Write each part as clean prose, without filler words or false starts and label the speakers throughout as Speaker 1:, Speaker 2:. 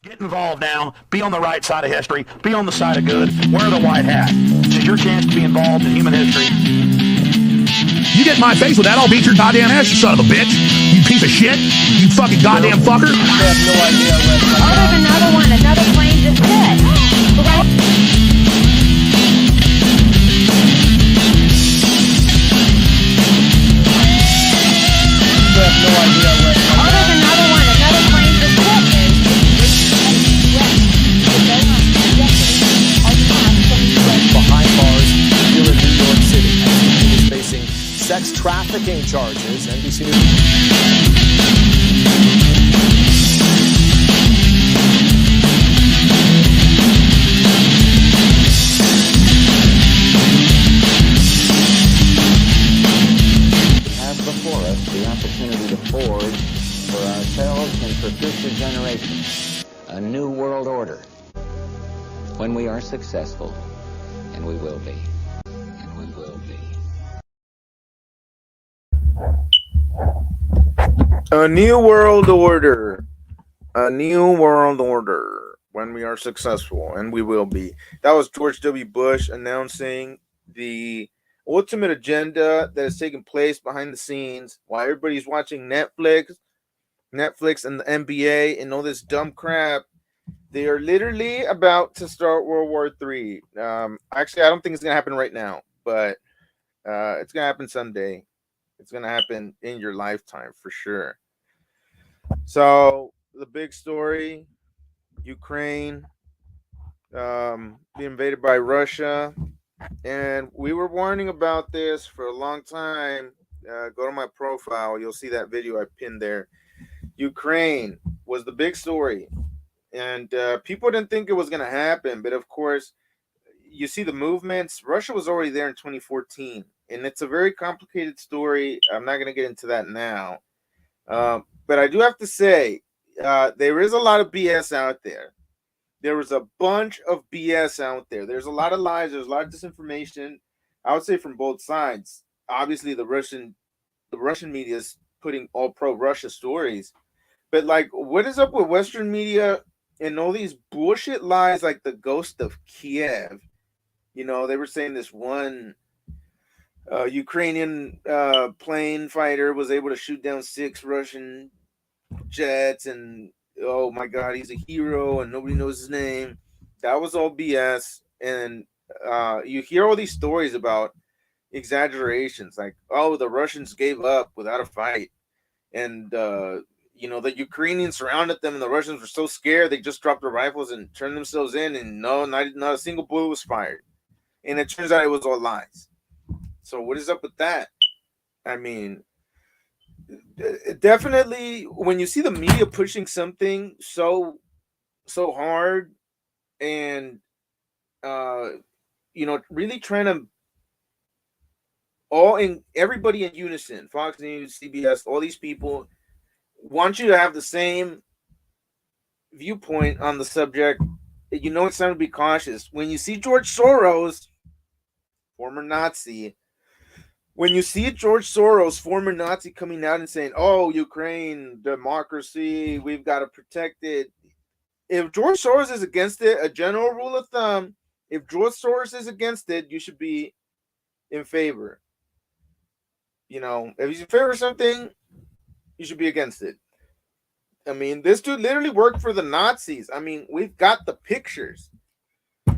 Speaker 1: Get involved now. Be on the right side of history. Be on the side of good. Wear the white hat. This is your chance to be involved in human history.
Speaker 2: You get in my face with that, I'll beat your goddamn ass, you son of a bitch. You piece of shit. You fucking goddamn fucker.
Speaker 3: I have no idea what.
Speaker 4: Oh, there's another one. Another plane just hit.
Speaker 3: I have no idea what.
Speaker 4: Oh, there's another one. Another plane just hit.
Speaker 3: Behind bars here in New York City. He is facing sex trafficking charges. NBC News.
Speaker 5: Have before us the opportunity to forge for ourselves and for future generations a new world order. When we are successful, and we will be, and we will be.
Speaker 6: A new world order. A new world order. When we are successful, and we will be. That was George W. Bush announcing the ultimate agenda that is taking place behind the scenes while everybody's watching Netflix and the NBA and all this dumb crap. They are literally about to start World War III. Actually, I don't think it's going to happen right now, but it's going to happen someday. It's going to happen in your lifetime for sure. So the big story, Ukraine being invaded by Russia. And we were warning about this for a long time. Go to my profile. You'll see that video I pinned there. Ukraine was the big story. And people didn't think it was going to happen. But, of course, you see the movements. Russia was already there in 2014. And it's a very complicated story. I'm not going to get into that now. But I do have to say, there is a lot of BS out there. There was a bunch of BS out there. There's a lot of lies. There's a lot of disinformation. I would say from both sides. Obviously, the Russian media is putting all pro-Russia stories. But, like, what is up with Western media and all these bullshit lies like the ghost of Kiev? You know, they were saying this one Ukrainian plane fighter was able to shoot down 6 Russian jets, and oh my God, he's a hero and nobody knows his name. That was all BS. And you hear all these stories about exaggerations, like, oh, the Russians gave up without a fight, and you know, the Ukrainians surrounded them, and the Russians were so scared they just dropped their rifles and turned themselves in, and no, not a single bullet was fired. And it turns out it was all lies. So what is up with that? I mean, definitely when you see the media pushing something so hard and you know, really trying to everybody in unison, Fox News, CBS, all these people want you to have the same viewpoint on the subject. You know, it's time to be cautious. When you see George Soros, former Nazi, former Nazi, coming out and saying, oh, Ukraine, democracy, we've got to protect it. If George Soros is against it, a general rule of thumb, if George Soros is against it, you should be in favor. You know, if he's in favor of something, you should be against it. I mean, this dude literally worked for the Nazis. I mean, we've got the pictures. Do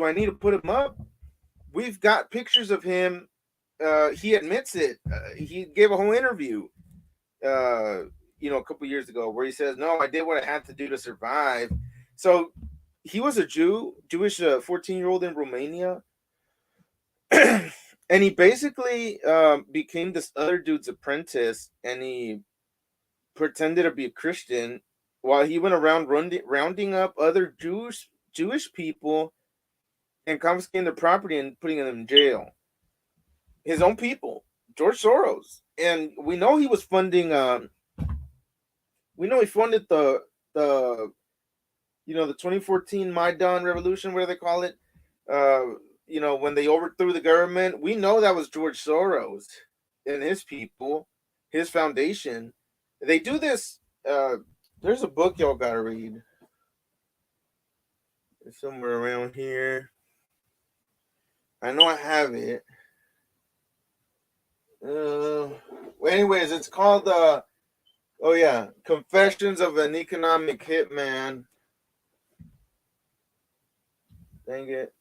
Speaker 6: I need to put him up? We've got pictures of him. He admits it. He gave a whole interview, you know, a couple years ago, where he says, no, I did what I had to do to survive. So he was a Jewish 14-year-old in Romania. And he basically became this other dude's apprentice, and he pretended to be a Christian while he went around rounding up other Jewish people and confiscating their property and putting them in jail. His own people, George Soros. And we know he was funding he funded the you know, the 2014 Maidan revolution, what do they call it? You know, when they overthrew the government, we know that was George Soros and his people, his foundation. They do this There's a book y'all gotta read. It's somewhere around here. I know I have it. Anyways, it's called Confessions of an Economic Hitman. Dang it.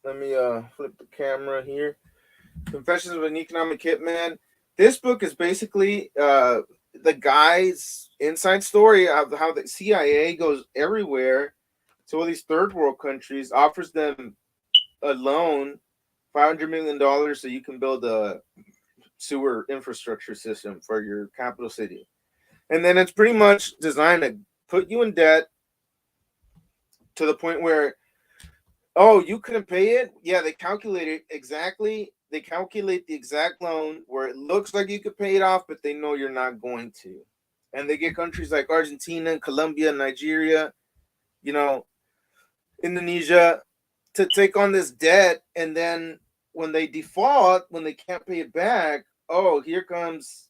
Speaker 6: Let me flip the camera here. Confessions of an Economic Hitman. This book is basically the guy's inside story of how the CIA goes everywhere to all these third world countries, offers them a loan, $500 million, so you can build a sewer infrastructure system for your capital city. And then it's pretty much designed to put you in debt to the point where, oh, you couldn't pay it? Yeah, they calculate it exactly. They calculate the exact loan where it looks like you could pay it off, but they know you're not going to. And they get countries like Argentina, Colombia, Nigeria, Indonesia to take on this debt. And then when they default, when they can't pay it back, oh, here comes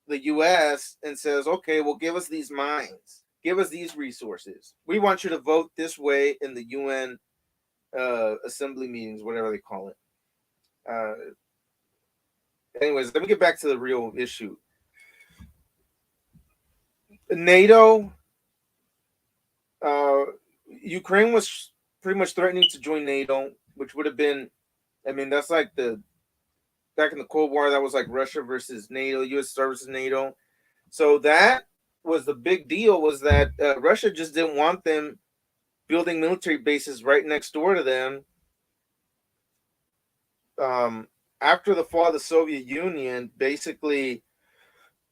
Speaker 6: the U.S. and says, okay, well, give us these mines. Give us these resources. We want you to vote this way in the UN assembly meetings, whatever they call it. Anyways, let me get back to the real issue. NATO, Ukraine was pretty much threatening to join NATO, which would have been, that's like back in the Cold War, that was like Russia versus NATO, USSR versus NATO. So that was the big deal, was that Russia just didn't want them building military bases right next door to them. After the fall of the Soviet Union, basically,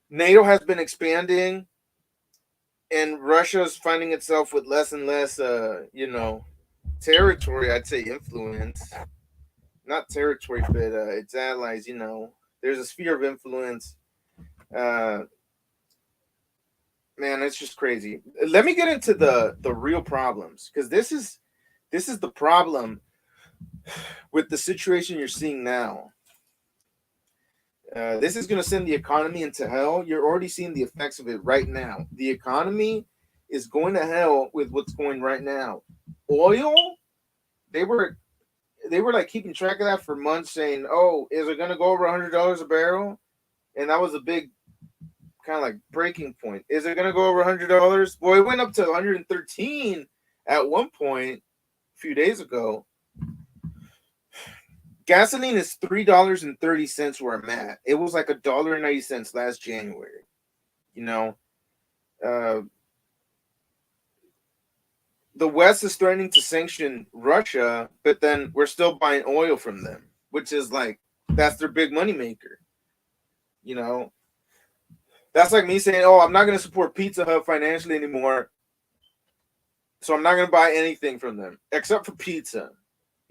Speaker 6: NATO has been expanding, and Russia's finding itself with less and less, territory, I'd say influence. Not territory, but its allies, There's a sphere of influence. Man, it's just crazy. Let me get into the real problems, because this is the problem with the situation you're seeing now. This is going to send the economy into hell. You're already seeing the effects of it right now. The economy is going to hell with what's going right now. Oil, they were like keeping track of that for months, saying, oh, is it going to go over $100 a barrel? And that was a big kind of like breaking point. Is it going to go over $100? Well, it went up to 113 at one point a few days ago. Gasoline is $3.30 where I'm at. It was like $1.90 last January. The West is threatening to sanction Russia, but then we're still buying oil from them, which is like, that's their big money maker. That's like me saying, oh, I'm not going to support Pizza Hut financially anymore, so I'm not going to buy anything from them except for pizza.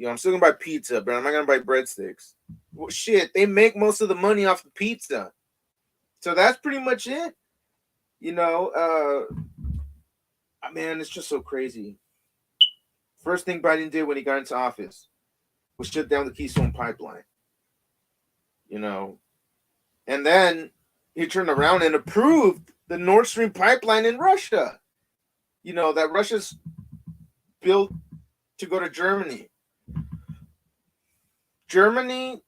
Speaker 6: I'm still going to buy pizza, but I'm not going to buy breadsticks. Well, shit, they make most of the money off the pizza. So that's pretty much it. Man, it's just so crazy. First thing Biden did when he got into office was shut down the Keystone Pipeline. And then he turned around and approved the Nord Stream pipeline in Russia. That Russia's built to go to Germany. Germany,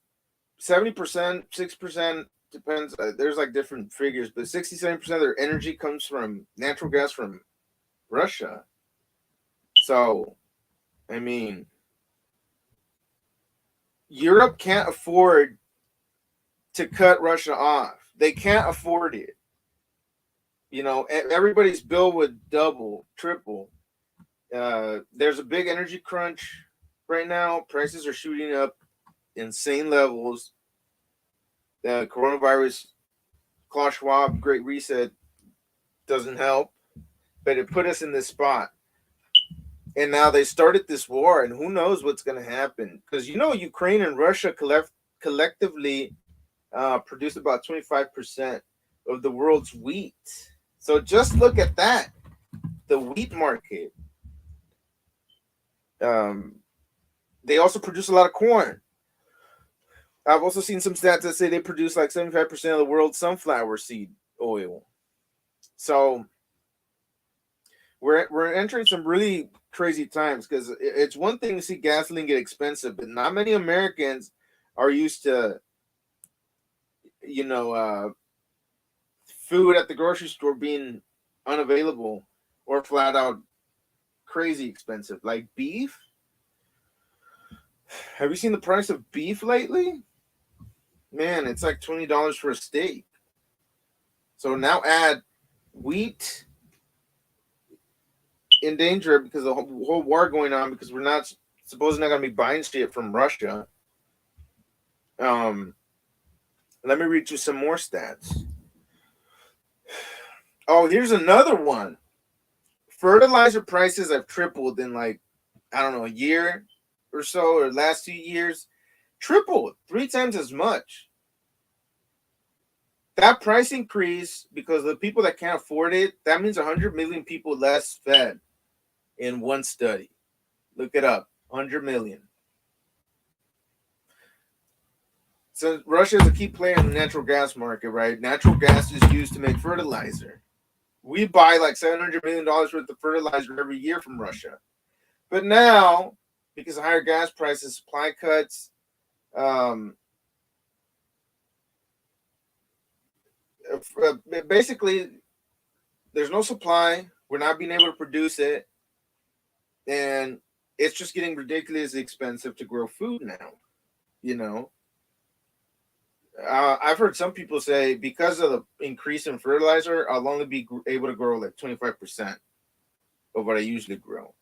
Speaker 6: 70%, 6%, depends. There's like different figures, but 67% of their energy comes from natural gas from Russia. So, Europe can't afford to cut Russia off. They can't afford it. Everybody's bill would double, triple. There's a big energy crunch right now. Prices are shooting up insane levels. The coronavirus, Klaus Schwab, Great Reset doesn't help, but it put us in this spot. And now they started this war, and who knows what's going to happen? Because Ukraine and Russia collectively produce about 25% of the world's wheat. So just look at that, the wheat market. They also produce a lot of corn. I've also seen some stats that say they produce like 75% of the world's sunflower seed oil. So we're entering some really crazy times, because it's one thing to see gasoline get expensive, but not many Americans are used to, food at the grocery store being unavailable or flat out crazy expensive. Like beef. Have you seen the price of beef lately? Man, it's like $20 for a steak. So now add wheat in danger because of the whole war going on, because we're not supposedly not going to be buying shit from Russia. Let me read you some more stats. Oh, here's another one. Fertilizer prices have tripled in a year or so, or last 2 years. Tripled, 3 times as much. That price increase, because the people that can't afford it, that means 100 million people less fed in one study. Look it up, 100 million. So Russia is a key player in the natural gas market, right? Natural gas is used to make fertilizer. We buy like $700 million worth of fertilizer every year from Russia. But now, because of higher gas prices, supply cuts, basically, there's no supply. We're not being able to produce it. And it's just getting ridiculously expensive to grow food now, I've heard some people say, because of the increase in fertilizer, I'll only be able to grow like 25% of what I usually grow.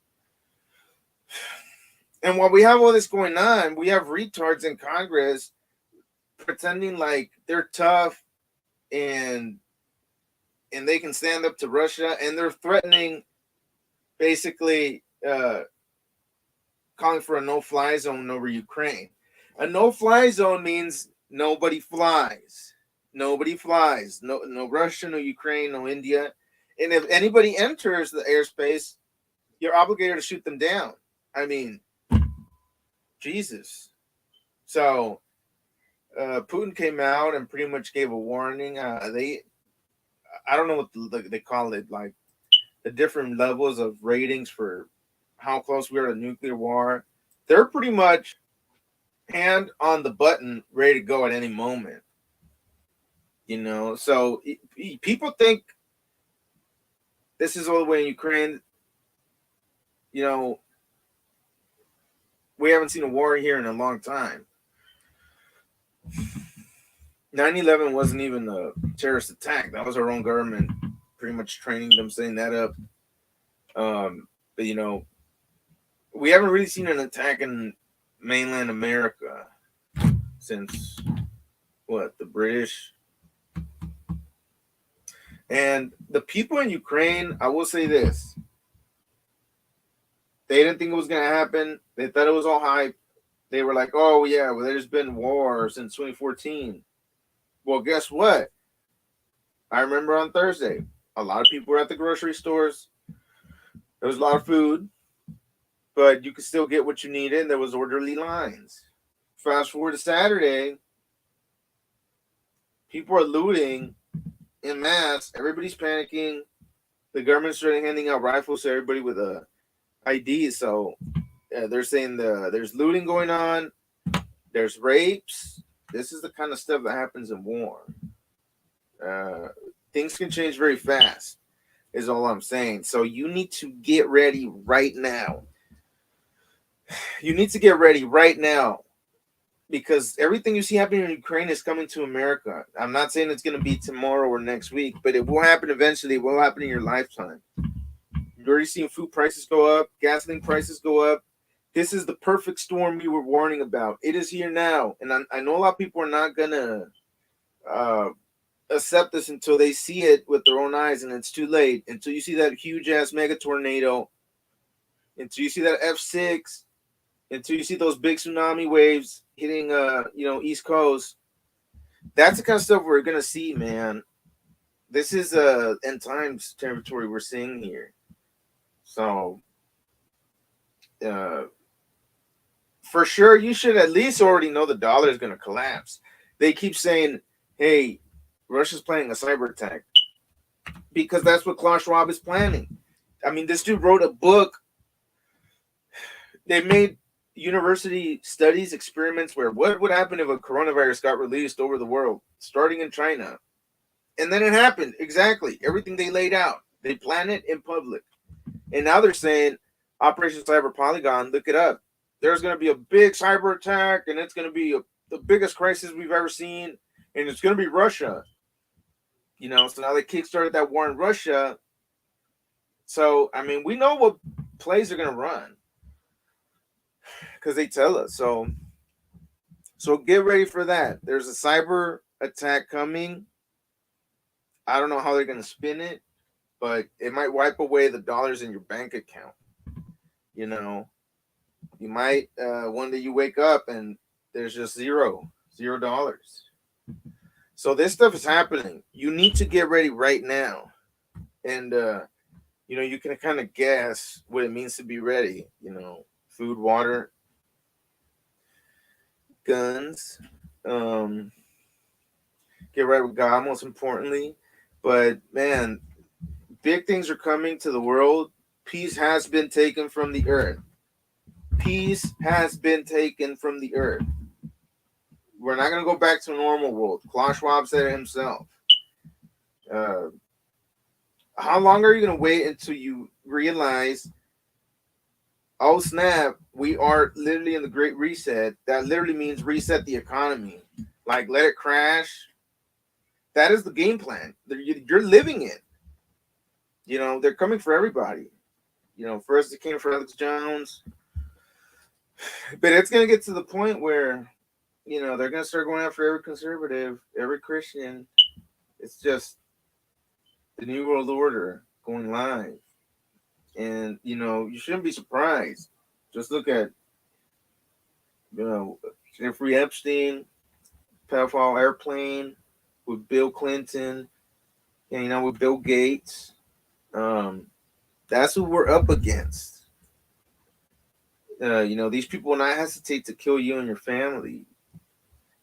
Speaker 6: And while we have all this going on, we have retards in Congress pretending like they're tough and they can stand up to Russia, and they're threatening, basically calling for a no-fly zone over Ukraine. A no-fly zone means nobody flies. Nobody flies. No Russia, no Ukraine, no India. And if anybody enters the airspace, you're obligated to shoot them down. I mean, Jesus. So Putin came out and pretty much gave a warning. I don't know what they call it, like the different levels of ratings for how close we are to nuclear war. They're pretty much hand on the button, ready to go at any moment. So people think this is all the way in Ukraine. We haven't seen a war here in a long time. 9/11 wasn't even a terrorist attack. That was our own government pretty much training them, setting that up. But we haven't really seen an attack in mainland America since the British. And the people in Ukraine, I will say this: they didn't think it was going to happen. They thought it was all hype. They were like, oh yeah, well, there's been war since 2014. Well, guess what? I remember on Thursday, a lot of people were at the grocery stores. There was a lot of food, but you could still get what you needed. There was orderly lines. Fast forward to Saturday, people are looting en masse. Everybody's panicking. The government started handing out rifles to everybody with a ID. So they're saying there's looting going on. There's rapes. This is the kind of stuff that happens in war. Things can change very fast, is all I'm saying. So you need to get ready right now. You need to get ready right now, because everything you see happening in Ukraine is coming to America. I'm not saying it's going to be tomorrow or next week, but it will happen eventually. It will happen in your lifetime. You're already seeing food prices go up, gasoline prices go up. This is the perfect storm we were warning about. It is here now. And I know a lot of people are not going to accept this until they see it with their own eyes, and it's too late. Until you see that huge-ass mega tornado, until you see that F6, until you see those big tsunami waves hitting, East Coast. That's the kind of stuff we're going to see, man. This is end times territory we're seeing here. So, for sure, you should at least already know the dollar is going to collapse. They keep saying, hey, Russia's planning a cyber attack. because that's what Klaus Schwab is planning. I mean, this dude wrote a book. They made university studies, experiments where what would happen if a coronavirus got released over the world, starting in China. And then it happened. Exactly. Everything they laid out. They planned it in public. And now they're saying, Operation Cyber Polygon, look it up. There's going to be a big cyber attack, and it's going to be the biggest crisis we've ever seen, and it's going to be Russia. You know, so now they kickstarted that war in Russia. So, I mean, we know what plays they're going to run because they tell us. So get ready for that. There's a cyber attack coming. I don't know how they're going to spin it, but it might wipe away the dollars in your bank account. You know, you might one day you wake up and there's just $0. So this stuff is happening. You need to get ready right now. And, you know, you can kind of guess what it means to be ready. You know, food, water, guns, get right with God, most importantly. But, man, big things are coming to the world. Peace has been taken from the earth. Peace has been taken from the earth. We're not going to go back to a normal world. Klaus Schwab said it himself. How long are you going to wait until you realize, oh, snap, we are literally in the Great Reset? That literally means reset the economy. Like, let it crash. That is the game plan. You're living it. You know, they're coming for everybody. You know, first it came for Alex Jones. But it's going to get to the point where, you know, they're going to start going after every conservative, every Christian. It's just the New World Order going live. And, you know, you shouldn't be surprised. Just look at, you know, Jeffrey Epstein, pedophile airplane with Bill Clinton, and, you know, with Bill Gates. That's who we're up against. You know, these people will not hesitate to kill you and your family.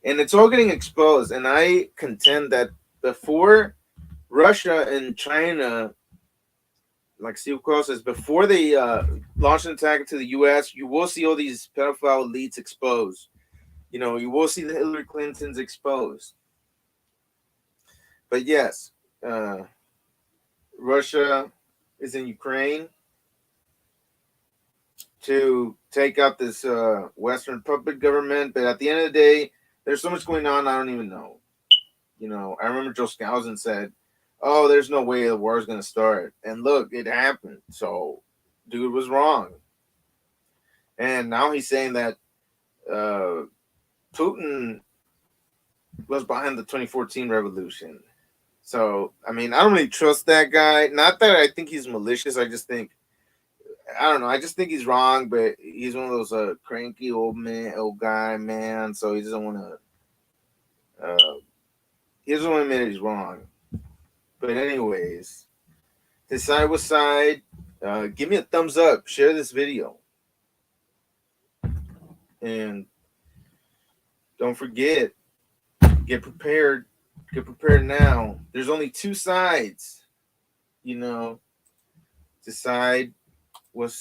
Speaker 6: And it's all getting exposed. And I contend that before Russia and China, like Steve Quayle says, before they launch an attack into the U.S., you will see all these pedophile elites exposed. You know, you will see the Hillary Clintons exposed. But yes, Russia is in Ukraine to take out this Western puppet government. But at the end of the day, there's so much going on, I don't even know. You know, I remember Joe Skousen said, oh, there's no way the war is going to start. And look, it happened. So, dude was wrong. And now he's saying that Putin was behind the 2014 revolution. So, I mean, I don't really trust that guy. Not that I think he's malicious. I just think, I don't know. I just think he's wrong, but he's one of those cranky old guy, man. So he doesn't want to, he doesn't want to admit he's wrong. But anyways, decide what side. Give me a thumbs up. Share this video. And don't forget, get prepared. Get prepared now. There's only two sides. You know, decide